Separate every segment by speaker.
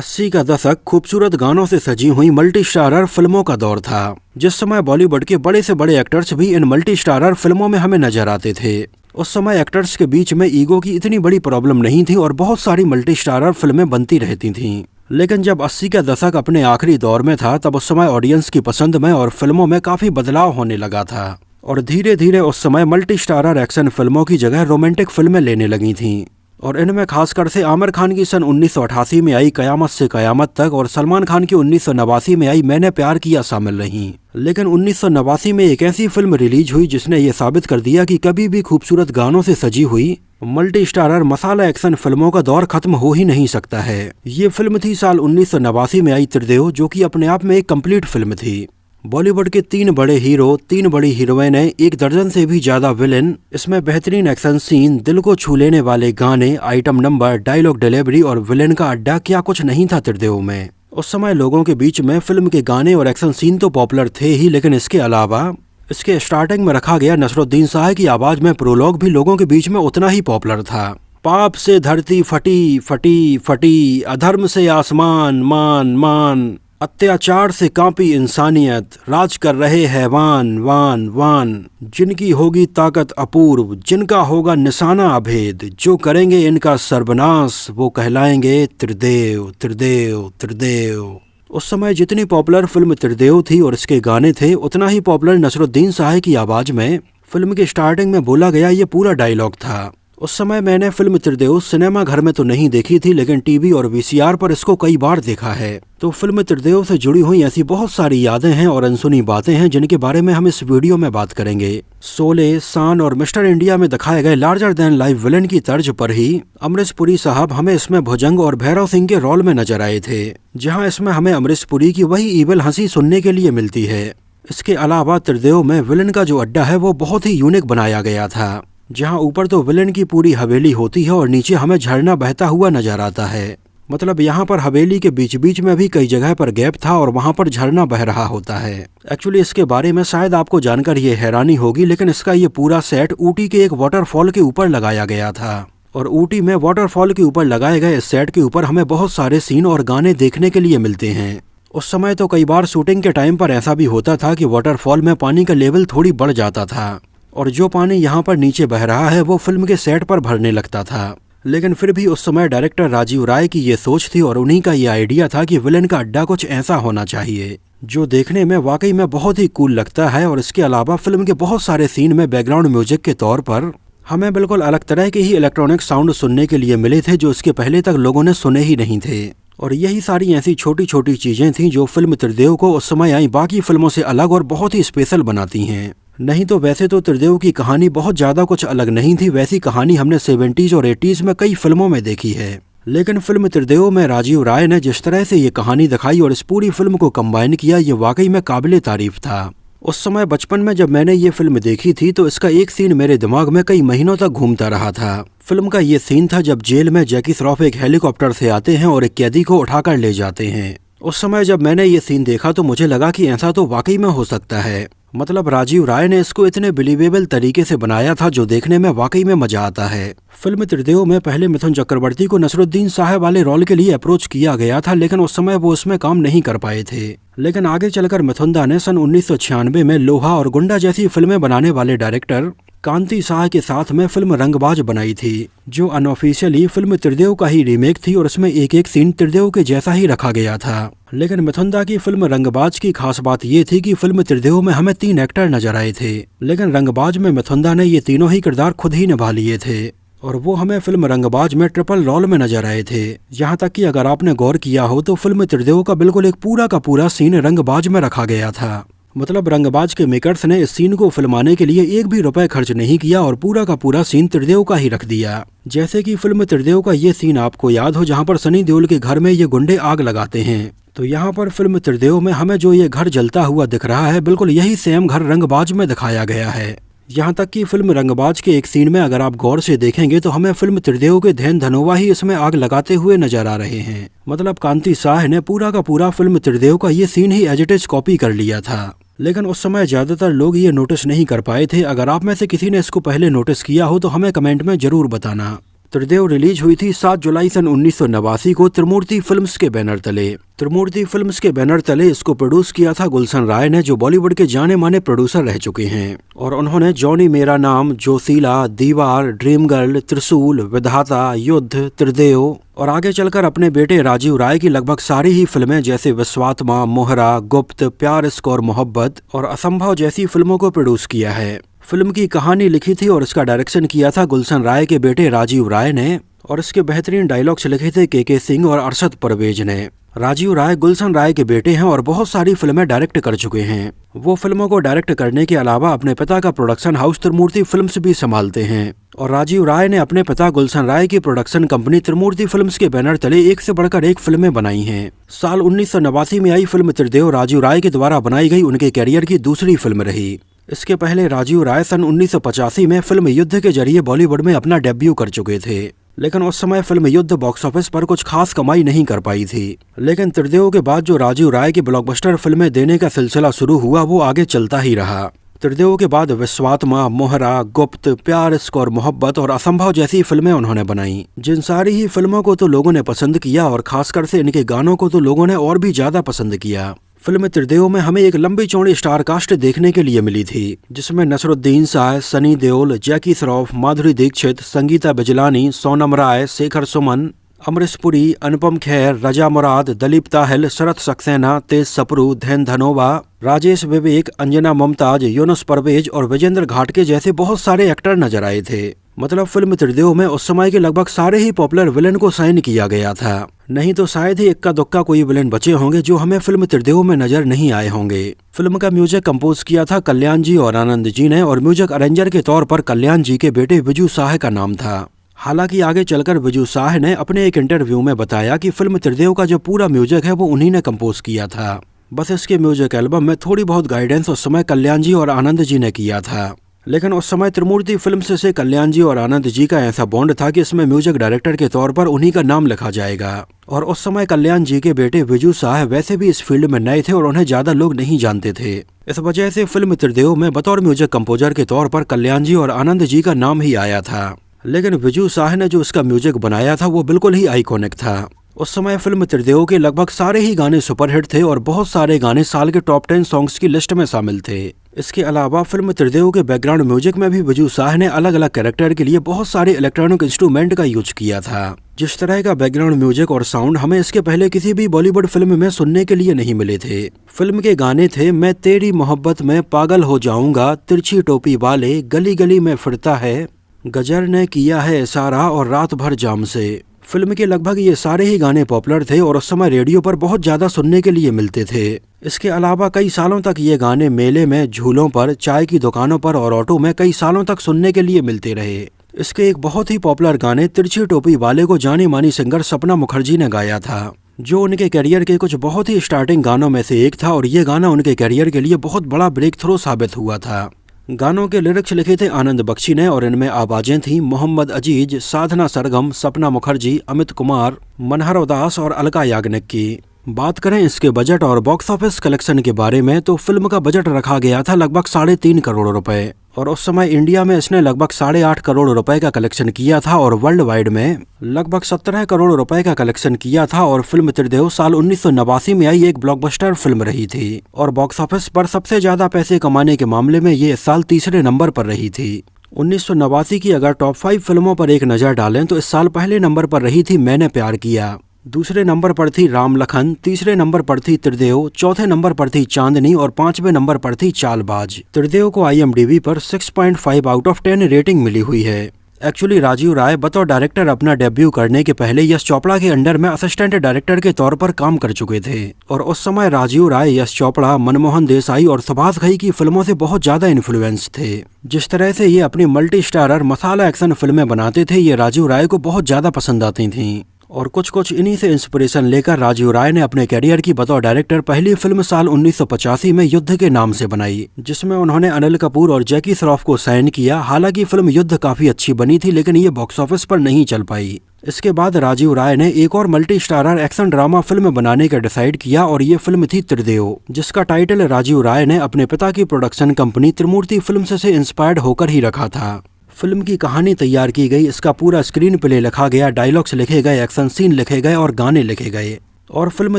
Speaker 1: 80 का दशक खूबसूरत गानों से सजी हुई मल्टी स्टारर फिल्मों का दौर था, जिस समय बॉलीवुड के बड़े से बड़े एक्टर्स भी इन मल्टी स्टारर फिल्मों में हमें नजर आते थे। उस समय एक्टर्स के बीच में ईगो की इतनी बड़ी प्रॉब्लम नहीं थी और बहुत सारी मल्टी स्टारर फिल्में बनती रहती थीं। लेकिन जब 80 का दशक अपने आखिरी दौर में था, तब उस समय ऑडियंस की पसंद में और फिल्मों में काफी बदलाव होने लगा था और धीरे धीरे उस समय मल्टी स्टारर एक्शन फिल्मों की जगह रोमांटिक फिल्में लेने लगी थीं। और इनमें खासकर से आमिर खान की सन 1988 में आई कयामत से कयामत तक और सलमान खान की 1989 में आई मैंने प्यार किया शामिल रहीं। लेकिन 1989 में एक ऐसी फिल्म रिलीज हुई जिसने ये साबित कर दिया कि कभी भी खूबसूरत गानों से सजी हुई मल्टी स्टारर मसाला एक्शन फिल्मों का दौर खत्म हो ही नहीं सकता है। ये फिल्म थी साल 1989 में आई त्रिदेव, जो कि अपने आप में एक कंप्लीट फिल्म थी। बॉलीवुड के 3 बड़े हीरो, 3 बड़ी हीरोइनें, 1 दर्जन से भी ज्यादा विलेन, इसमें बेहतरीन एक्शन सीन, दिल को छू लेने वाले गाने, आइटम नंबर, डायलॉग डिलीवरी और विलेन का अड्डा, क्या कुछ नहीं था त्रिदेव में। उस समय लोगों के बीच में फिल्म के गाने और एक्शन सीन तो पॉपुलर थे ही, लेकिन इसके अलावा इसके स्टार्टिंग में रखा गया नसरुद्दीन शाह की आवाज में प्रोलॉग भी लोगों के बीच में उतना ही पॉपुलर था। पाप से धरती फटी फटी फटी, अधर्म से आसमान मान मान, अत्याचार से कांपी इंसानियत, राज कर रहे हैवान वान वान, जिनकी होगी ताकत अपूर्व, जिनका होगा निशाना अभेद, जो करेंगे इनका सर्वनाश वो कहलाएंगे त्रिदेव त्रिदेव त्रिदेव। उस समय जितनी पॉपुलर फिल्म त्रिदेव थी और इसके गाने थे, उतना ही पॉपुलर नसरुद्दीन शाह की आवाज में फिल्म के स्टार्टिंग में बोला गया ये पूरा डायलॉग था। उस समय मैंने फिल्म त्रिदेव सिनेमा घर में तो नहीं देखी थी, लेकिन टीवी और वीसीआर पर इसको कई बार देखा है। तो फिल्म त्रिदेव से जुड़ी हुई ऐसी बहुत सारी यादें हैं और अनसुनी बातें हैं जिनके बारे में हम इस वीडियो में बात करेंगे। शोले, शान और मिस्टर इंडिया में दिखाए गए लार्जर देन लाइफ विलेन की तर्ज पर ही अमरीश पुरी साहब हमें इसमें भुजंग और भैरव सिंह के रोल में नजर आए थे, जहाँ इसमें हमें अमरीश पुरी की वही ईविल हंसी सुनने के लिए मिलती है। इसके अलावा त्रिदेव में विलेन का जो अड्डा है वो बहुत ही यूनिक बनाया गया था, जहां ऊपर तो विलेन की पूरी हवेली होती है और नीचे हमें झरना बहता हुआ नजर आता है। मतलब यहाँ पर हवेली के बीच बीच में भी कई जगह पर गैप था और वहां पर झरना बह रहा होता है। एक्चुअली इसके बारे में शायद आपको जानकर ये हैरानी होगी, लेकिन इसका ये पूरा सेट ऊटी के एक वाटरफॉल के ऊपर लगाया गया था और ऊटी में वाटरफॉल के ऊपर लगाए गए इस सेट के ऊपर हमें बहुत सारे सीन और गाने देखने के लिए मिलते हैं। उस समय तो कई बार शूटिंग के टाइम पर ऐसा भी होता था कि वाटरफॉल में पानी का लेवल थोड़ी बढ़ जाता था और जो पानी यहाँ पर नीचे बह रहा है वो फिल्म के सेट पर भरने लगता था। लेकिन फिर भी उस समय डायरेक्टर राजीव राय की ये सोच थी और उन्हीं का ये आइडिया था कि विलेन का अड्डा कुछ ऐसा होना चाहिए जो देखने में वाकई में बहुत ही कूल लगता है। और इसके अलावा फिल्म के बहुत सारे सीन में बैकग्राउंड म्यूजिक के तौर पर हमें बिल्कुल अलग तरह के ही इलेक्ट्रॉनिक साउंड सुनने के लिए मिले थे, जो इसके पहले तक लोगों ने सुने ही नहीं थे। और यही सारी ऐसी छोटी छोटी चीजें थीं जो फिल्म त्रिदेव को उस समय आई बाकी फिल्मों से अलग और बहुत ही स्पेशल बनाती हैं। नहीं तो वैसे तो त्रिदेव की कहानी बहुत ज्यादा कुछ अलग नहीं थी, वैसी कहानी हमने 70s और 80s में कई फिल्मों में देखी है। लेकिन फिल्म त्रिदेव में राजीव राय ने जिस तरह से ये कहानी दिखाई और इस पूरी फिल्म को कंबाइन किया, ये वाकई में काबिले तारीफ था। उस समय बचपन में जब मैंने ये फिल्म देखी थी तो इसका एक सीन मेरे दिमाग में कई महीनों तक घूमता रहा था। फिल्म का ये सीन था जब जेल में जैकी श्रॉफ एक हेलीकॉप्टर से आते हैं और एक कैदी को उठाकर ले जाते हैं। उस समय जब मैंने ये सीन देखा तो मुझे लगा कि ऐसा तो वाकई में हो सकता है। मतलब राजीव राय ने इसको इतने बिलीवेबल तरीके से बनाया था जो देखने में वाकई में मजा आता है। फिल्म त्रिदेव में पहले मिथुन चक्रवर्ती को नसरुद्दीन शाह वाले रोल के लिए अप्रोच किया गया था, लेकिन उस समय वो उसमें काम नहीं कर पाए थे। लेकिन आगे चलकर मिथुन ने सन 1996 में लोहा और गुंडा जैसी फिल्में बनाने वाले डायरेक्टर कांति शाह के साथ में फिल्म रंगबाज बनाई थी, जो अनऑफिशियली फिल्म त्रिदेव का ही रीमेक थी और इसमें एक एक सीन त्रिदेव के जैसा ही रखा गया था। लेकिन मिथुन की फिल्म रंगबाज की खास बात ये थी कि फिल्म त्रिदेव में हमें 3 एक्टर नजर आए थे, लेकिन रंगबाज में मिथुन ने ये तीनों ही किरदार खुद ही निभा लिए थे और वो हमें फिल्म रंगबाज में ट्रिपल रोल में नजर आए थे। यहाँ तक कि अगर आपने गौर किया हो तो फिल्म त्रिदेव का बिल्कुल एक पूरा का पूरा सीन रंगबाज में रखा गया था। मतलब रंगबाज के मेकर्स ने इस सीन को फिल्माने के लिए एक भी रुपए खर्च नहीं किया और पूरा का पूरा सीन त्रिदेव का ही रख दिया। जैसे कि फिल्म त्रिदेव का ये सीन आपको याद हो जहाँ पर सनी देओल के घर में ये गुंडे आग लगाते हैं, तो यहाँ पर फिल्म त्रिदेव में हमें जो ये घर जलता हुआ दिख रहा है बिल्कुल यही सेम घर रंगबाज में दिखाया गया है। यहाँ तक कि फिल्म रंगबाज के एक सीन में अगर आप गौर से देखेंगे तो हमें फिल्म त्रिदेव के धैन धनोवा ही इसमें आग लगाते हुए नजर आ रहे हैं। मतलब कांति शाह ने पूरा का पूरा फिल्म त्रिदेव का ये सीन ही एज इट इज कॉपी कर लिया था। लेकिन उस समय ज्यादातर लोग ये नोटिस नहीं कर पाए थे। अगर आप में से किसी ने इसको पहले नोटिस किया हो तो हमें कमेंट में जरूर बताना। त्रिदेव रिलीज हुई थी 7 जुलाई सन 1989 को त्रिमूर्ति फिल्म्स के बैनर तले। त्रिमूर्ति फिल्म्स के बैनर तले इसको प्रोड्यूस किया था गुलशन राय ने, जो बॉलीवुड के जाने माने प्रोड्यूसर रह चुके हैं। और उन्होंने जॉनी मेरा नाम, जोशीला, दीवार, ड्रीम गर्ल, त्रिशूल, विधाता, युद्ध, त्रिदेव और आगे चलकर अपने बेटे राजीव राय की लगभग सारी ही फिल्में जैसे विश्वात्मा, मोहरा, गुप्त, प्यार, इश्क और मोहब्बत और असंभव जैसी फिल्मों को प्रोड्यूस किया है। फिल्म की कहानी लिखी थी और इसका डायरेक्शन किया था गुलशन राय के बेटे राजीव राय ने और इसके बेहतरीन डायलॉग्स लिखे थे के सिंह और अरशद परवेज ने। राजीव राय गुलशन राय के बेटे हैं और बहुत सारी फिल्में डायरेक्ट कर चुके हैं। वो फिल्मों को डायरेक्ट करने के अलावा अपने पिता का प्रोडक्शन हाउस त्रिमूर्ति फिल्म्स भी संभालते हैं और राजीव राय ने अपने पिता गुलशन राय की प्रोडक्शन कंपनी त्रिमूर्ति फिल्म्स के बैनर तले एक से बढ़कर एक फिल्में बनाई हैं। साल 1989 में आई फिल्म त्रिदेव राजीव राय के द्वारा बनाई गई उनके कैरियर की दूसरी फिल्म रही। इसके पहले राजीव राय सन 1985 में फिल्म युद्ध के जरिए बॉलीवुड में अपना डेब्यू कर चुके थे, लेकिन उस समय फिल्म युद्ध बॉक्स ऑफिस पर कुछ खास कमाई नहीं कर पाई थी। लेकिन त्रिदेव के बाद जो राजीव राय की ब्लॉकबस्टर फिल्में देने का सिलसिला शुरू हुआ वो आगे चलता ही रहा। त्रिदेव के बाद विश्वात्मा, मोहरा, गुप्त, प्यार, इश्क और मोहब्बत और असंभव जैसी फिल्में उन्होंने बनाई, जिन सारी ही फिल्मों को तो लोगों ने पसंद किया और खासकर से इनके गानों को तो लोगों ने और भी ज्यादा पसंद किया। फिल्म त्रिदेव में हमें एक लंबी चौड़ी स्टार कास्ट देखने के लिए मिली थी, जिसमें नसरुद्दीन शाह, सनी देओल, जैकी श्रॉफ, माधुरी दीक्षित, संगीता बिजलानी, सोनम राय, शेखर सुमन, अमरीश पुरी, अनुपम खेर, रजा मुराद, दलीप ताहिल, शरत सक्सेना, तेज सप्रू, धैन धनोवा, राजेश विवेक, अंजना मुमताज, यूनुस परवेज और विजेंद्र घाटके जैसे बहुत सारे एक्टर नजर आए थे। मतलब फिल्म त्रिदेव में उस समय के लगभग सारे ही पॉपुलर विलेन को साइन किया गया था, नहीं तो शायद ही इक्का दुक्का कोई विलेन बचे होंगे जो हमें फिल्म त्रिदेव में नजर नहीं आए होंगे। फिल्म का म्यूजिक कंपोज किया था कल्याण जी और आनंद जी ने और म्यूजिक अरेंजर के तौर पर कल्याण जी के बेटे विजू शाह का नाम था। हालांकि आगे चलकर विजू शाह ने अपने एक इंटरव्यू में बताया कि फिल्म त्रिदेव का जो पूरा म्यूजिक है वो उन्हीं ने कंपोज किया था। बस इसके म्यूजिक एल्बम में थोड़ी बहुत गाइडेंस उस समय कल्याण जी और आनंद जी ने किया था, लेकिन उस समय त्रिमूर्ति फिल्म से कल्याण जी और आनंद जी का ऐसा बॉन्ड था कि इसमें म्यूजिक डायरेक्टर के तौर पर उन्हीं का नाम लिखा जाएगा। और उस समय कल्याण जी के बेटे विजू शाह वैसे भी इस फील्ड में नए थे और उन्हें ज्यादा लोग नहीं जानते थे। इस वजह से फिल्म त्रिदेव में बतौर म्यूजिक कंपोजर के तौर पर कल्याण जी और आनंद जी का नाम ही आया था, लेकिन विजू शाह ने जो इसका म्यूजिक बनाया था वो बिल्कुल ही आइकॉनिक था। उस समय फिल्म त्रिदेव के लगभग सारे ही गाने सुपरहिट थे और बहुत सारे गाने साल के टॉप 10 सॉन्ग्स की लिस्ट में शामिल थे। इसके अलावा फिल्म त्रिदेव के बैकग्राउंड म्यूजिक में भी विजू शाह ने अलग अलग कैरेक्टर के लिए बहुत सारे इलेक्ट्रॉनिक इंस्ट्रूमेंट का यूज किया था। जिस तरह का बैकग्राउंड म्यूजिक और साउंड हमें इसके पहले किसी भी बॉलीवुड फिल्म में सुनने के लिए नहीं मिले थे। फिल्म के गाने थे मैं तेरी मोहब्बत में पागल हो जाऊंगा, तिरछी टोपी वाले, गली गली में फिरता है, गजर ने किया है इशारा और रात भर जाम से। फिल्म के लगभग ये सारे ही गाने पॉपुलर थे और उस समय रेडियो पर बहुत ज्यादा सुनने के लिए मिलते थे। इसके अलावा कई सालों तक ये गाने मेले में, झूलों पर, चाय की दुकानों पर और ऑटो में कई सालों तक सुनने के लिए मिलते रहे। इसके एक बहुत ही पॉपुलर गाने तिरछी टोपी वाले को जानी मानी सिंगर सपना मुखर्जी ने गाया था, जो उनके करियर के कुछ बहुत ही स्टार्टिंग गानों में से एक था और ये गाना उनके करियर के लिए बहुत बड़ा ब्रेक थ्रू साबित हुआ था। गानों के लिरिक्स लिखे थे आनंद बख्शी ने और इनमें आवाजें थीं मोहम्मद अजीज, साधना सरगम, सपना मुखर्जी, अमित कुमार, मनहर उदास और अलका याग्निक की। बात करें इसके बजट और बॉक्स ऑफिस कलेक्शन के बारे में तो फिल्म का बजट रखा गया था लगभग 3.5 करोड़ रुपए और उस समय इंडिया में इसने लगभग 8.5 करोड़ रुपए का कलेक्शन किया था और वर्ल्ड वाइड में लगभग 17 करोड़ रुपए का कलेक्शन किया था। और फिल्म त्रिदेव साल 1989 में आई एक ब्लॉकबस्टर फिल्म रही थी और बॉक्स ऑफिस पर सबसे ज्यादा पैसे कमाने के मामले में ये इस साल तीसरे नंबर पर रही थी। 1989 की अगर टॉप 5 फिल्मों पर एक नजर डालें तो इस साल पहले नंबर पर रही थी मैंने प्यार किया, दूसरे नंबर पर थी राम लखन, तीसरे नंबर पर थी त्रिदेव, चौथे नंबर पर थी चांदनी और 5वें नंबर पर थी चालबाज। त्रिदेव को IMDb पर 6.5 आउट ऑफ 10 रेटिंग मिली हुई है। एक्चुअली राजीव राय बतौर डायरेक्टर अपना डेब्यू करने के पहले यश चोपड़ा के अंडर में असिस्टेंट डायरेक्टर के तौर पर काम कर चुके थे और उस समय राजीव राय, यश चोपड़ा, मनमोहन देसाई और सुभाष घई की फिल्मों से बहुत ज्यादा इन्फ्लुएंस थे। जिस तरह से ये अपनी मल्टी स्टारर मसाला एक्शन फिल्में बनाते थे ये राजीव राय को बहुत ज्यादा पसंद आती थी और कुछ इन्हीं से इंस्पिरेशन लेकर राजीव राय ने अपने करियर की बतौर डायरेक्टर पहली फिल्म साल 1985 में युद्ध के नाम से बनाई, जिसमें उन्होंने अनिल कपूर और जैकी श्रॉफ को साइन किया। हालांकि फिल्म युद्ध काफी अच्छी बनी थी लेकिन ये बॉक्स ऑफिस पर नहीं चल पाई। इसके बाद राजीव राय ने एक और multi starrer action drama film बनाने का डिसाइड किया और ये फिल्म थी त्रिदेव, जिसका टाइटल राजीव राय ने अपने पिता की प्रोडक्शन कंपनी त्रिमूर्ति फिल्म से इंस्पायर्ड होकर ही रखा था। फिल्म की कहानी तैयार की गई, इसका पूरा स्क्रीन प्ले लिखा गया, डायलॉग्स लिखे गए, एक्शन सीन लिखे गए और गाने लिखे गए। और फिल्म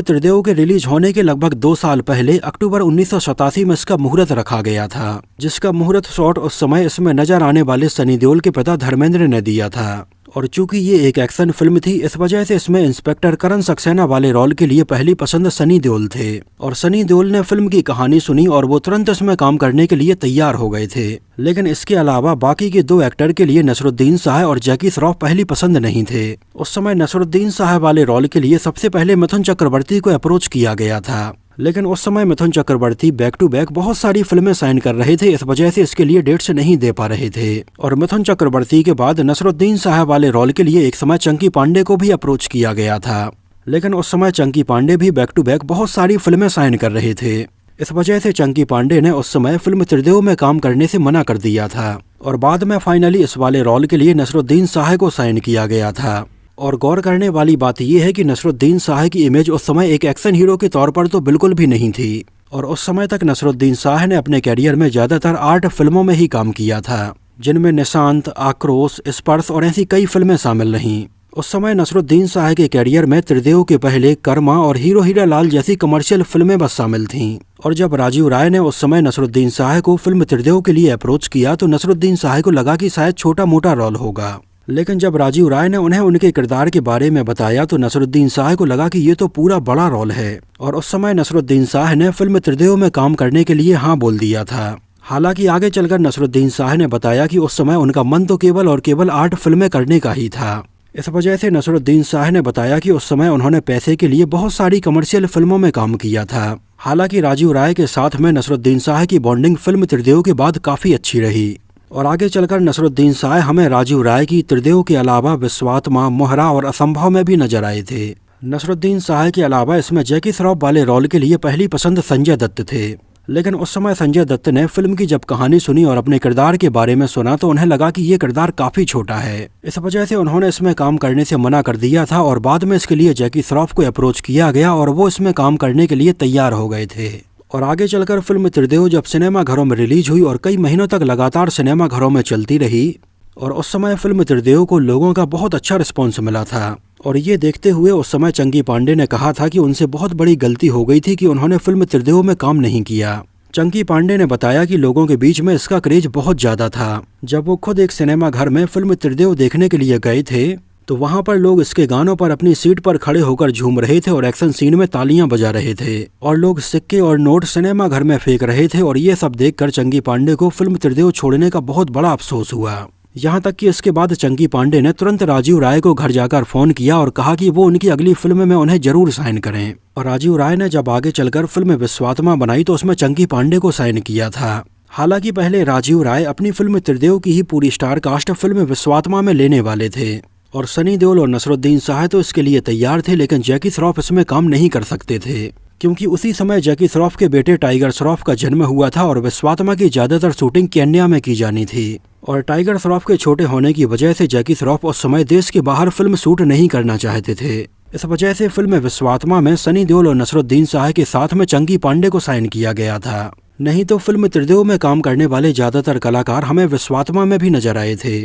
Speaker 1: त्रिदेव के रिलीज होने के लगभग 2 साल पहले अक्टूबर 1987 में इसका मुहूर्त रखा गया था, जिसका मुहूर्त शॉट उस समय इसमें नजर आने वाले सनी देओल के पिता धर्मेंद्र ने दिया था। और चूंकि ये एक एक्शन फिल्म थी, इस वजह से इसमें इंस्पेक्टर करण सक्सेना वाले रोल के लिए पहली पसंद सनी देओल थे। और सनी देओल ने फिल्म की कहानी सुनी और वो तुरंत इसमें काम करने के लिए तैयार हो गए थे। लेकिन इसके अलावा बाकी के 2 एक्टर के लिए नसरुद्दीन शाह और जैकी श्रॉफ पहली पसंद नहीं थे। उस समय नसरुद्दीन शाह वाले रोल के लिए सबसे पहले मिथुन चक्रवर्ती को अप्रोच किया गया था, लेकिन उस समय Mithun Chakraborty back to back बहुत सारी फिल्में साइन कर रहे थे, इस वजह से इसके लिए डेट्स नहीं दे पा रहे थे। और मिथुन चक्रवर्ती के बाद नसरुद्दीन शाह वाले रोल के लिए एक समय चंकी पांडे को भी अप्रोच किया गया था, लेकिन उस समय चंकी पांडे भी बैक टू बैक बहुत सारी फिल्में साइन कर रहे थे। इस वजह से चंकी पांडे ने उस समय फिल्म त्रिदेव में काम करने से मना कर दिया था। और बाद में फाइनली इस वाले रोल के लिए नसरुद्दीन शाह को साइन किया गया था। और गौर करने वाली बात यह है कि नसरुद्दीन शाह की इमेज उस समय एक एक्शन हीरो के तौर पर तो बिल्कुल भी नहीं थी। और उस समय तक नसरुद्दीन शाह ने अपने कैरियर में ज्यादातर आर्ट फिल्मों में ही काम किया था, जिनमें निशांत, आक्रोश, स्पर्श और ऐसी कई फिल्में शामिल रहीं। उस समय नसरुद्दीन शाह के कैरियर में त्रिदेव के पहले कर्मा और हीरो हीरा लाल जैसी कमर्शियल फिल्में बस शामिल थीं। और जब राजीव राय ने उस समय नसरुद्दीन शाह को फिल्म त्रिदेव के लिए अप्रोच किया तो नसरुद्दीन शाह को लगा कि शायद छोटा मोटा रोल होगा, लेकिन जब राजीव राय ने उन्हें उनके किरदार के बारे में बताया तो नसरुद्दीन शाह को लगा कि ये तो पूरा बड़ा रोल है। और उस समय नसरुद्दीन शाह ने फिल्म त्रिदेव में काम करने के लिए हाँ बोल दिया था। हालांकि आगे चलकर नसरुद्दीन शाह ने बताया कि उस समय उनका मन तो केवल और केवल आर्ट फिल्में करने का ही था। इस वजह से नसरुद्दीन शाह ने बताया कि उस समय उन्होंने पैसे के लिए बहुत सारी कमर्शियल फिल्मों में काम किया था। हालांकि राजीव राय के साथ में नसरुद्दीन शाह की बॉन्डिंग फिल्म त्रिदेव के बाद काफी अच्छी रही। और आगे चलकर नसरुद्दीन शाह हमें राजीव राय की त्रिदेव के अलावा विश्वात्मा, मोहरा और असंभव में भी नजर आए थे। नसरुद्दीन शाह के अलावा इसमें जैकी श्रॉफ वाले रोल के लिए पहली पसंद संजय दत्त थे, लेकिन उस समय संजय दत्त ने फिल्म की जब कहानी सुनी और अपने किरदार के बारे में सुना तो उन्हें लगा कि ये किरदार काफी छोटा है। इस वजह से उन्होंने इसमें काम करने से मना कर दिया था और बाद में इसके लिए जैकी श्रॉफ को अप्रोच किया गया और वो इसमें काम करने के लिए तैयार हो गए थे। और आगे चलकर फिल्म त्रिदेव जब सिनेमा घरों में रिलीज हुई और कई महीनों तक लगातार सिनेमा घरों में चलती रही, और उस समय फिल्म त्रिदेव को लोगों का बहुत अच्छा रिस्पॉन्स मिला था। और ये देखते हुए उस समय चंकी पांडे ने कहा था कि उनसे बहुत बड़ी गलती हो गई थी कि उन्होंने फिल्म त्रिदेव में काम नहीं किया। चंकी पांडे ने बताया कि लोगों के बीच में इसका क्रेज बहुत ज्यादा था। जब वो खुद एक सिनेमा घर में फिल्म त्रिदेव देखने के लिए गए थे तो वहां पर लोग इसके गानों पर अपनी सीट पर खड़े होकर झूम रहे थे और एक्शन सीन में तालियां बजा रहे थे और लोग सिक्के और नोट सिनेमा घर में फेंक रहे थे। और ये सब देखकर चंकी पांडे को फिल्म त्रिदेव छोड़ने का बहुत बड़ा अफसोस हुआ। यहाँ तक कि इसके बाद चंकी पांडे ने तुरंत राजीव राय को घर जाकर फोन किया और कहा कि वो उनकी अगली फिल्म में उन्हें जरूर साइन करें। और राजीव राय ने जब आगे चलकर फिल्म विश्वात्मा बनाई तो उसमें चंकी पांडे को साइन किया था। हालांकि पहले राजीव राय अपनी फिल्म त्रिदेव की ही पूरी स्टार कास्ट फिल्म विश्वात्मा में लेने वाले थे और सनी देओल और नसरुद्दीन शाह तो इसके लिए तैयार थे, लेकिन जैकी श्रॉफ इसमें काम नहीं कर सकते थे क्योंकि उसी समय जैकी श्रॉफ के बेटे टाइगर श्रॉफ का जन्म हुआ था और विश्वात्मा की ज्यादातर शूटिंग केन्या में की जानी थी। और टाइगर श्रॉफ के छोटे होने की वजह से जैकी श्रॉफ उस समय देश के बाहर फिल्म शूट नहीं करना चाहते थे। इस वजह से फिल्म विश्वात्मा में सनी देओल और नसरुद्दीन शाह के साथ में चंकी पांडे को साइन किया गया था। नहीं तो फिल्म त्रिदेव में काम करने वाले ज्यादातर कलाकार हमें विश्वात्मा में भी नजर आए थे।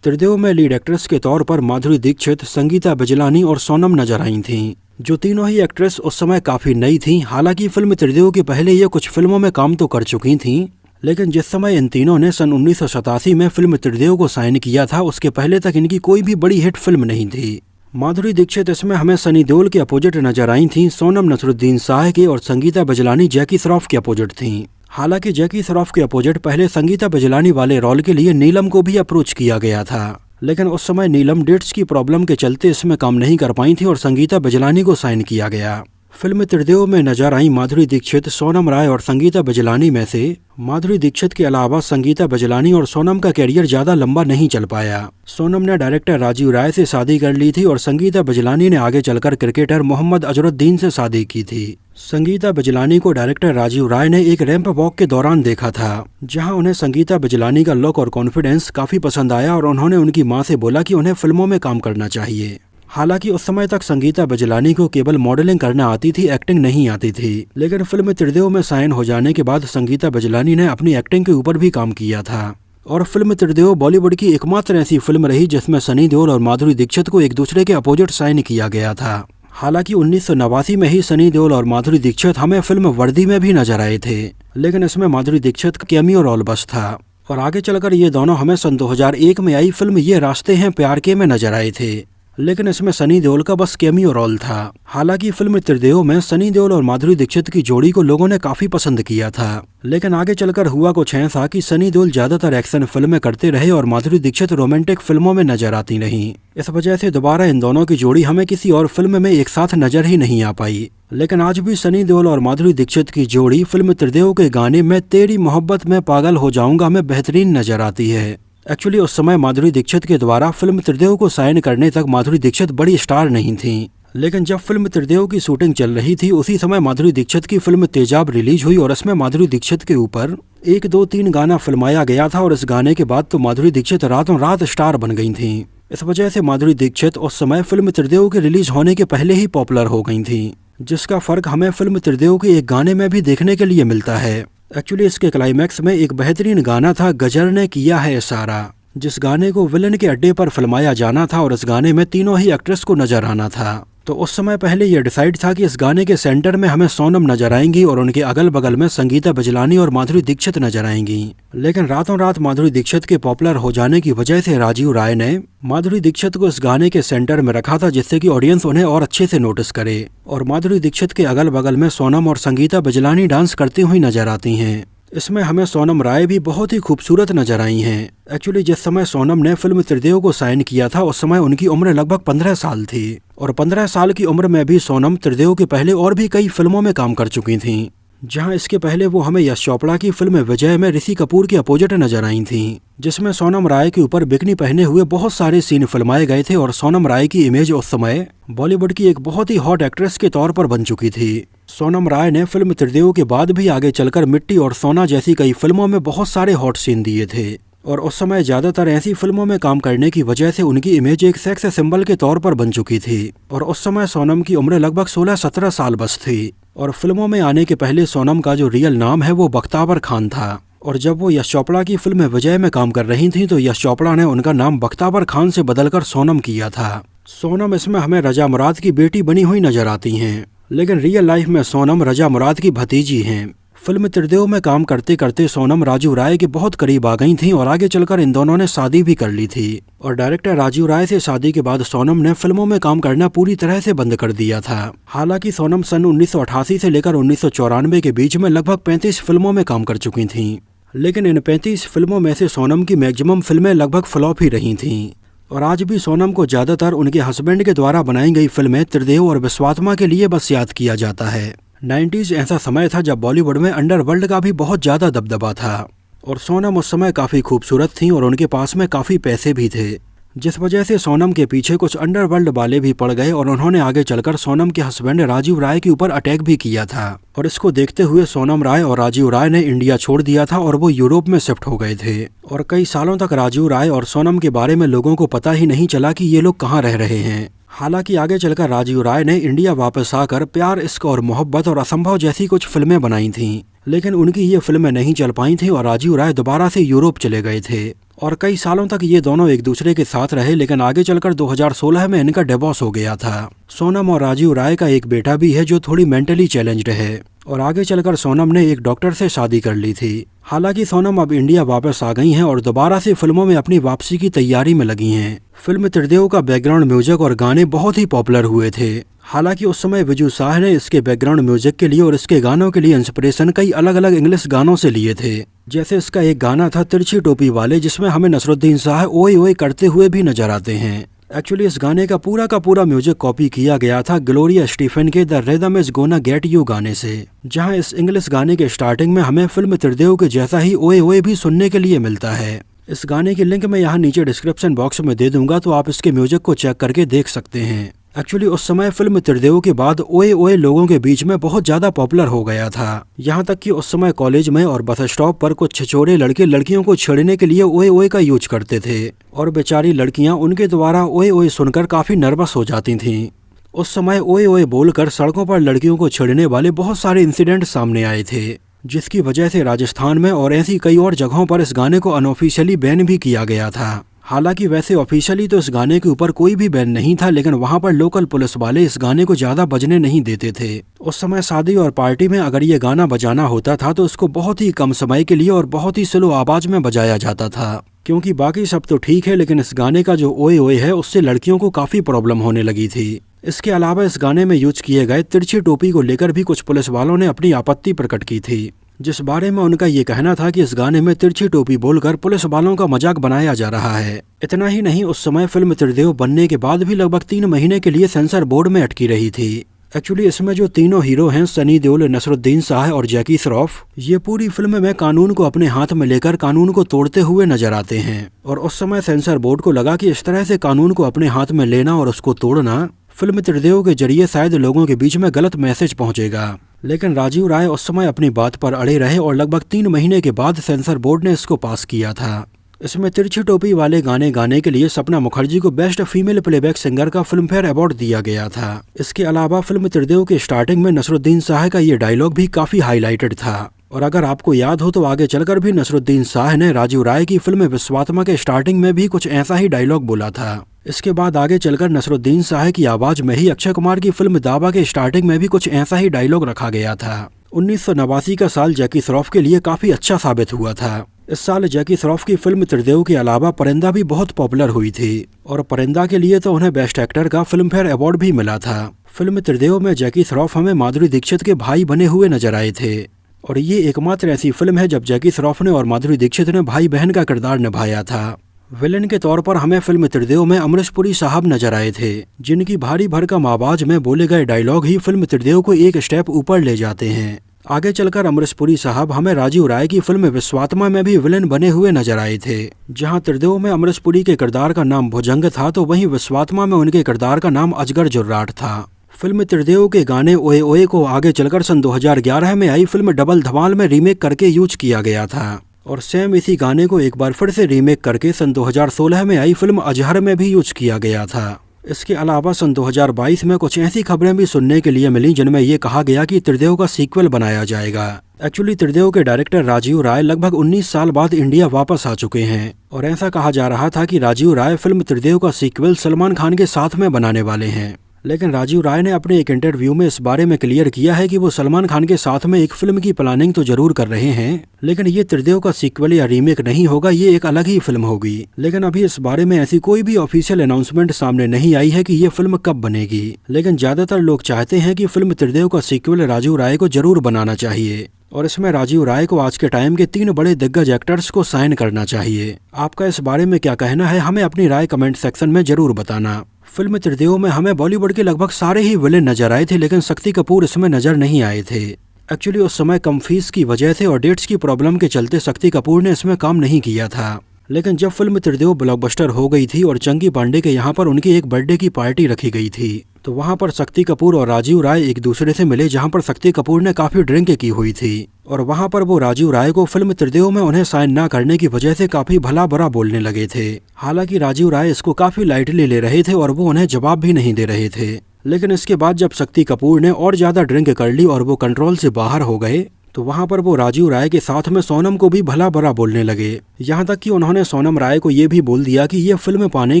Speaker 1: त्रिदेव में लीड एक्ट्रेस के तौर पर माधुरी दीक्षित, संगीता बिजलानी और सोनम नजर आई थीं, जो तीनों ही एक्ट्रेस उस समय काफी नई थीं। हालांकि फिल्म त्रिदेव के पहले ये कुछ फिल्मों में काम तो कर चुकी थीं, लेकिन जिस समय इन तीनों ने सन 1987 में फिल्म त्रिदेव को साइन किया था उसके पहले तक इनकी कोई भी बड़ी हिट फिल्म नहीं थी। माधुरी दीक्षित इसमें हमें सनी देओल के अपोजिट नजर आई थीं, सोनम नसरुद्दीन शाह के और संगीता बिजलानी जैकी श्रॉफ के अपोजिट थीं। हालांकि जैकी श्रॉफ के अपोजिट पहले संगीता बिजलानी वाले रोल के लिए नीलम को भी अप्रोच किया गया था, लेकिन उस समय नीलम डेट्स की प्रॉब्लम के चलते इसमें काम नहीं कर पाई थी और संगीता बिजलानी को साइन किया गया। फिल्म त्रिदेव में नजर आई माधुरी दीक्षित, सोनम राय और संगीता बिजलानी में से माधुरी दीक्षित के अलावा संगीता बिजलानी और सोनम का कैरियर ज्यादा लंबा नहीं चल पाया। सोनम ने डायरेक्टर राजीव राय से शादी कर ली थी और संगीता बिजलानी ने आगे चलकर क्रिकेटर मोहम्मद अजरुद्दीन से शादी की थी। संगीता बिजलानी को डायरेक्टर राजीव राय ने एक रैंप वॉक के दौरान देखा था, जहां उन्हें संगीता बिजलानी का लुक और कॉन्फिडेंस काफी पसंद आया और उन्होंने उनकी मां से बोला कि उन्हें फिल्मों में काम करना चाहिए। हालांकि उस समय तक संगीता बिजलानी को केवल मॉडलिंग करना आती थी, एक्टिंग नहीं आती थी, लेकिन फिल्म त्रिदेव में साइन हो जाने के बाद संगीता बिजलानी ने अपनी एक्टिंग के ऊपर भी काम किया था और फिल्म त्रिदेव बॉलीवुड की एकमात्र ऐसी फिल्म रही जिसमें सनी देओल और माधुरी दीक्षित को एक दूसरे के अपोजिट साइन किया गया था। हालांकि 1989 में ही सनी देओल और माधुरी दीक्षित हमें फिल्म वर्दी में भी नजर आए थे, लेकिन इसमें माधुरी दीक्षित का कैमियो रोल बस था। और आगे चलकर ये दोनों हमें सन 2001 में आई फिल्म ये रास्ते हैं प्यार के में नजर आए थे, लेकिन इसमें सनी देओल का बस कैमियो रोल था। हालांकि फिल्म त्रिदेव में सनी देओल और माधुरी दीक्षित की जोड़ी को लोगों ने काफी पसंद किया था, लेकिन आगे चलकर हुआ कुछ ऐसा कि सनी देओल ज्यादातर एक्शन फिल्में करते रहे और माधुरी दीक्षित रोमांटिक फिल्मों में नजर आती नहीं। इस वजह से दोबारा इन दोनों की जोड़ी हमें किसी और फिल्म में एक साथ नजर ही नहीं आ पाई। लेकिन आज भी सनी देओल और माधुरी दीक्षित की जोड़ी फिल्म त्रिदेव के गाने में तेरी मोहब्बत में पागल हो जाऊंगा में बेहतरीन नजर आती है। एक्चुअली उस समय माधुरी दीक्षित के द्वारा फिल्म त्रिदेव को साइन करने तक माधुरी दीक्षित बड़ी स्टार नहीं थी, लेकिन जब फिल्म त्रिदेव की शूटिंग चल रही थी उसी समय माधुरी दीक्षित की फिल्म तेजाब रिलीज हुई और इसमें माधुरी दीक्षित के ऊपर 1, 2, 3 गाना फिल्माया गया था और इस गाने के बाद तो माधुरी दीक्षित रातों रात स्टार बन गई थी। इस वजह से माधुरी दीक्षित उस समय फिल्म त्रिदेव के रिलीज होने के पहले ही पॉपुलर हो गई थी, जिसका फर्क हमें फिल्म त्रिदेव के एक गाने में भी देखने के लिए मिलता है। एक्चुअली इसके क्लाइमैक्स में एक बेहतरीन गाना था गजर ने किया है इशारा, जिस गाने को विलन के अड्डे पर फिल्माया जाना था और इस गाने में तीनों ही एक्ट्रेस को नजर आना था। तो उस समय पहले यह डिसाइड था कि इस गाने के सेंटर में हमें सोनम नजर आएंगी और उनके अगल बगल में संगीता बिजलानी और माधुरी दीक्षित नजर आएंगी। लेकिन रातों रात माधुरी दीक्षित के पॉपुलर हो जाने की वजह से राजीव राय ने माधुरी दीक्षित को इस गाने के सेंटर में रखा था, जिससे कि ऑडियंस उन्हें और अच्छे से नोटिस करे। और माधुरी दीक्षित के अगल बगल में सोनम और संगीता बिजलानी डांस करती हुई नजर आती हैं। इसमें हमें सोनम राय भी बहुत ही खूबसूरत नजर आई हैं। एक्चुअली जिस समय सोनम ने फिल्म त्रिदेव को साइन किया था उस समय उनकी उम्र लगभग 15 साल थी और 15 साल की उम्र में भी सोनम त्रिदेव के पहले और भी कई फिल्मों में काम कर चुकी थीं, जहां इसके पहले वो हमें यश चोपड़ा की फिल्म विजय में ऋषि कपूर के अपोजिट नजर आई थीं, जिसमें सोनम राय के ऊपर बिकनी पहने हुए बहुत सारे सीन फिल्माए गए थे और सोनम राय की इमेज उस समय बॉलीवुड की एक बहुत ही हॉट एक्ट्रेस के तौर पर बन चुकी थी। सोनम राय ने फिल्म त्रिदेव के बाद भी आगे चलकर मिट्टी और सोना जैसी कई फिल्मों में बहुत सारे हॉट सीन दिए थे और उस समय ज्यादातर ऐसी फिल्मों में काम करने की वजह से उनकी इमेज एक सेक्स सिंबल के तौर पर बन चुकी थी। और उस समय सोनम की उम्र लगभग 16-17 साल बस थी और फिल्मों में आने के पहले सोनम का जो रियल नाम है वो बख्तावर खान था। और जब वो यश चोपड़ा की फिल्म विजय में काम कर रही थी तो यश चोपड़ा ने उनका नाम बख्तावर खान से बदलकर सोनम किया था। सोनम इसमें हमें रजा मुराद की बेटी बनी हुई नजर आती हैं, लेकिन रियल लाइफ में सोनम रजा मुराद की भतीजी हैं। फिल्म त्रिदेव में काम करते करते सोनम राजीव राय के बहुत करीब आ गई थीं और आगे चलकर इन दोनों ने शादी भी कर ली थी। और डायरेक्टर राजीव राय से शादी के बाद सोनम ने फिल्मों में काम करना पूरी तरह से बंद कर दिया था। हालांकि सोनम सन 1988 से लेकर 1994 के बीच में लगभग 35 फिल्मों में काम कर चुकी थीं, लेकिन इन 35 फिल्मों में से सोनम की मैक्सिमम फिल्में लगभग फ्लॉप ही रही थीं। और आज भी सोनम को ज्यादातर उनके हस्बैंड के द्वारा बनाई गई फिल्में त्रिदेव और विश्वात्मा के लिए बस याद किया जाता है। 90s ऐसा समय था जब बॉलीवुड में अंडरवर्ल्ड का भी बहुत ज्यादा दबदबा था और सोनम उस समय काफी खूबसूरत थीं और उनके पास में काफी पैसे भी थे, जिस वजह से सोनम के पीछे कुछ अंडरवर्ल्ड वाले भी पड़ गए और उन्होंने आगे चलकर सोनम के हस्बैंड राजीव राय के ऊपर अटैक भी किया था। और इसको देखते हुए सोनम राय और राजीव राय ने इंडिया छोड़ दिया था और वो यूरोप में शिफ्ट हो गए थे और कई सालों तक राजीव राय और सोनम के बारे में लोगों को पता ही नहीं चला कि ये लोग कहाँ रह रहे हैं। हालांकि आगे चलकर राजीव राय ने इंडिया वापस आकर प्यार, इश्क और मोहब्बत और असंभव जैसी कुछ फिल्में बनाई थीं, लेकिन उनकी ये फिल्में नहीं चल पाई थीं और राजीव राय दोबारा से यूरोप चले गए थे और कई सालों तक ये दोनों एक दूसरे के साथ रहे, लेकिन आगे चलकर 2016 में इनका डिवोर्स हो गया था। सोनम और राजीव राय का एक बेटा भी है जो थोड़ी मेंटली चैलेंज्ड है और आगे चलकर सोनम ने एक डॉक्टर से शादी कर ली थी। हालांकि सोनम अब इंडिया वापस आ गई हैं और दोबारा से फिल्मों में अपनी वापसी की तैयारी में लगी हैं। फिल्म त्रिदेव का बैकग्राउंड म्यूजिक और गाने बहुत ही पॉपुलर हुए थे। हालांकि उस समय विजू शाह ने इसके बैकग्राउंड म्यूजिक के लिए और इसके गानों के लिए इंस्पिरेशन कई अलग अलग इंग्लिश गानों से लिए थे। जैसे इसका एक गाना था तिरछी टोपी वाले, जिसमें हमें नसरुद्दीन शाह ओए ओए करते हुए भी नजर आते हैं। एक्चुअली इस गाने का पूरा म्यूजिक कॉपी किया गया था ग्लोरिया स्टीफन के the rhythm is gonna get you गाने से, जहां इस इंग्लिश गाने के स्टार्टिंग में हमें फिल्म त्रिदेव के जैसा ही ओए ओए भी सुनने के लिए मिलता है। इस गाने की लिंक मैं यहाँ नीचे डिस्क्रिप्शन बॉक्स में दे दूंगा, तो आप इसके म्यूजिक को चेक करके देख सकते हैं। एक्चुअली उस समय फिल्म त्रिदेव के बाद ओए ओए लोगों के बीच में बहुत ज्यादा पॉपुलर हो गया था। यहाँ तक कि उस समय कॉलेज में और बस स्टॉप पर कुछ छिछोरे लड़के लड़कियों को छेड़ने के लिए ओए ओए का यूज करते थे और बेचारी लड़कियां उनके द्वारा ओए ओए सुनकर काफी नर्वस हो जाती थीं। उस समय ओए ओए बोलकर सड़कों पर लड़कियों को छेड़ने वाले बहुत सारे इंसिडेंट सामने आए थे, जिसकी वजह से राजस्थान में और ऐसी कई और जगहों पर इस गाने को अनऑफिशियली बैन भी किया गया था। हालांकि वैसे ऑफिशियली तो इस गाने के ऊपर कोई भी बैन नहीं था, लेकिन वहां पर लोकल पुलिस वाले इस गाने को ज्यादा बजने नहीं देते थे। उस समय शादी और पार्टी में अगर ये गाना बजाना होता था तो इसको बहुत ही कम समय के लिए और बहुत ही स्लो आवाज में बजाया जाता था, क्योंकि बाकी सब तो ठीक है, लेकिन इस गाने का जो ओए ओए है उससे लड़कियों को काफी प्रॉब्लम होने लगी थी। इसके अलावा इस गाने में यूज किए गए तिरछी टोपी को लेकर भी कुछ पुलिस वालों ने अपनी आपत्ति प्रकट की थी, जिस बारे में उनका ये कहना था कि इस गाने में तिरछी टोपी बोलकर पुलिस वालों का मजाक बनाया जा रहा है। इतना ही नहीं, उस समय फिल्म त्रिदेव बनने के बाद भी लगभग 3 महीने के लिए सेंसर बोर्ड में अटकी रही थी। एक्चुअली इसमें जो तीनों हीरो हैं, सनी देओल, नसरुद्दीन शाह और जैकी श्रॉफ, ये पूरी फिल्म में कानून को अपने हाथ में लेकर कानून को तोड़ते हुए नजर आते हैं। और उस समय सेंसर बोर्ड को लगा कि इस तरह से कानून को अपने हाथ में लेना और उसको तोड़ना फिल्म त्रिदेव के जरिए शायद लोगों के बीच में गलत मैसेज पहुंचेगा। लेकिन राजीव राय उस समय अपनी बात पर अड़े रहे और लगभग 3 महीने के बाद सेंसर बोर्ड ने इसको पास किया था। इसमें तिरछी टोपी वाले गाने गाने के लिए सपना मुखर्जी को बेस्ट फीमेल प्लेबैक सिंगर का फिल्म फेयर अवार्ड दिया गया था। इसके अलावा फिल्म त्रिदेव के स्टार्टिंग में नसरुद्दीन शाह का ये डायलॉग भी काफी हाईलाइटेड था। और अगर आपको याद हो तो आगे चलकर भी नसरुद्दीन शाह ने राजीव राय की फिल्म विश्वात्मा के स्टार्टिंग में भी कुछ ऐसा ही डायलॉग बोला था। इसके बाद आगे चलकर नसरुद्दीन शाह की आवाज में ही अक्षय कुमार की फिल्म दावा के स्टार्टिंग में भी कुछ ऐसा ही डायलॉग रखा गया था। 1989 का साल जैकी श्रॉफ के लिए काफी अच्छा साबित हुआ था। इस साल जैकी श्रॉफ की फिल्म त्रिदेव के अलावा परिंदा भी बहुत पॉपुलर हुई थी और परिंदा के लिए तो उन्हें बेस्ट एक्टर का फिल्म फेयर अवार्ड भी मिला था। फिल्म त्रिदेव में जैकी श्रॉफ हमें माधुरी दीक्षित के भाई बने हुए नजर आए थे और ये एकमात्र ऐसी फिल्म है जब जैकी श्रॉफ ने और माधुरी दीक्षित ने भाई बहन का किरदार निभाया था। विलेन के तौर पर हमें फिल्म त्रिदेव में अमरीश पुरी साहब नजर आए थे, जिनकी भारी भरकम आवाज में बोले गए डायलॉग ही फिल्म त्रिदेव को एक स्टेप ऊपर ले जाते हैं। आगे चलकर अमरीश पुरी साहब हमें राजीव राय की फिल्म विश्वात्मा में भी विलेन बने हुए नजर आए थे। जहां त्रिदेव में अमरीश पुरी के किरदार का नाम भुजंग था तो वहीं विश्वात्मा में उनके किरदार का नाम अजगर जुर्राट था। फिल्म त्रिदेव के गाने ओए ओए को आगे चलकर सन 2011 में आई फिल्म डबल धमाल में रीमेक करके यूज किया गया था और सेम इसी गाने को एक बार फिर से रीमेक करके सन 2016 में आई फिल्म अजहर में भी यूज किया गया था। इसके अलावा सन 2022 में कुछ ऐसी खबरें भी सुनने के लिए मिली जिनमें ये कहा गया कि त्रिदेव का सीक्वल बनाया जाएगा। एक्चुअली त्रिदेव के डायरेक्टर राजीव राय लगभग 19 साल बाद इंडिया वापस आ चुके हैं और ऐसा कहा जा रहा था कि राजीव राय फिल्म त्रिदेव का सीक्वल सलमान खान के साथ में बनाने वाले हैं। लेकिन राजीव राय ने अपने एक इंटरव्यू में इस बारे में क्लियर किया है कि वो सलमान खान के साथ में एक फिल्म की प्लानिंग तो जरूर कर रहे हैं, लेकिन ये त्रिदेव का सीक्वल या रीमेक नहीं होगा, ये एक अलग ही फिल्म होगी। लेकिन अभी इस बारे में ऐसी कोई भी ऑफिशियल अनाउंसमेंट सामने नहीं आई है कि ये फिल्म कब बनेगी। लेकिन ज्यादातर लोग चाहते हैं कि फिल्म त्रिदेव का सीक्वल राजीव राय को जरूर बनाना चाहिए और इसमें राजीव राय को आज के टाइम के 3 बड़े दिग्गज एक्टर्स को साइन करना चाहिए। आपका इस बारे में क्या कहना है, हमें अपनी राय कमेंट सेक्शन में जरूर बताना। फिल्म त्रिदेव में हमें बॉलीवुड के लगभग सारे ही विलेन नजर आए थे, लेकिन शक्ति कपूर इसमें नजर नहीं आए थे। एक्चुअली उस समय कम फीस की वजह से और डेट्स की प्रॉब्लम के चलते शक्ति कपूर ने इसमें काम नहीं किया था। लेकिन जब फिल्म त्रिदेव ब्लॉकबस्टर हो गई थी और चंकी पांडे के यहाँ पर उनकी एक बर्थडे की पार्टी रखी गई थी तो वहाँ पर शक्ति कपूर और राजीव राय एक दूसरे से मिले, जहाँ पर शक्ति कपूर ने काफी ड्रिंक की हुई थी और वहाँ पर वो राजीव राय को फिल्म त्रिदेव में उन्हें साइन न करने की वजह से काफी भला बुरा बोलने लगे थे। हालांकि राजीव राय इसको काफी लाइटली ले रहे थे और वो उन्हें जवाब भी नहीं दे रहे थे। लेकिन इसके बाद जब शक्ति कपूर ने और ज्यादा ड्रिंक कर ली और वो कंट्रोल से बाहर हो गए तो वहाँ पर वो राजीव राय के साथ में सोनम को भी भला बुरा बोलने लगे। यहाँ तक कि उन्होंने सोनम राय को ये भी बोल दिया कि ये फिल्म पाने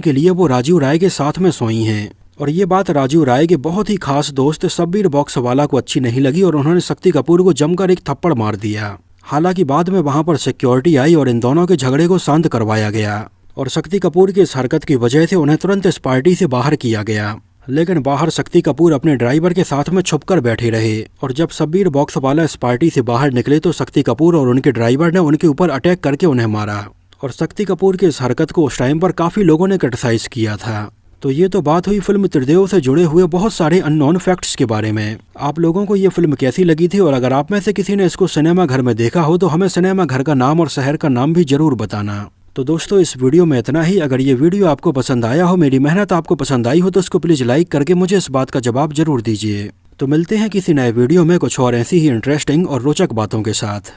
Speaker 1: के लिए वो राजीव राय के साथ में सोई हैं। और ये बात राजीव राय के बहुत ही खास दोस्त शब्बीर बॉक्सवाला को अच्छी नहीं लगी और उन्होंने शक्ति कपूर को जमकर एक थप्पड़ मार दिया। हालांकि बाद में वहां पर सिक्योरिटी आई और इन दोनों के झगड़े को शांत करवाया गया और शक्ति कपूर की इस हरकत की वजह से उन्हें तुरंत इस पार्टी से बाहर किया गया। लेकिन बाहर शक्ति कपूर अपने ड्राइवर के साथ में छुपकर बैठे रहे और जब शब्बीर बॉक्सवाला इस पार्टी से बाहर निकले तो शक्ति कपूर और उनके ड्राइवर ने उनके ऊपर अटैक करके उन्हें मारा और शक्ति कपूर की इस हरकत को उस टाइम पर काफी लोगों ने क्रिटिसाइज किया था। तो ये तो बात हुई फिल्म त्रिदेव से जुड़े हुए बहुत सारे अननोन फैक्ट्स के बारे में। आप लोगों को ये फिल्म कैसी लगी थी और अगर आप में से किसी ने इसको सिनेमा घर में देखा हो तो हमें सिनेमा घर का नाम और शहर का नाम भी जरूर बताना। तो दोस्तों इस वीडियो में इतना ही। अगर ये वीडियो आपको पसंद आया हो, मेरी मेहनत आपको पसंद आई हो तो इसको प्लीज लाइक करके मुझे इस बात का जवाब जरूर दीजिए। तो मिलते हैं किसी नए वीडियो में कुछ और ऐसी ही इंटरेस्टिंग और रोचक बातों के साथ।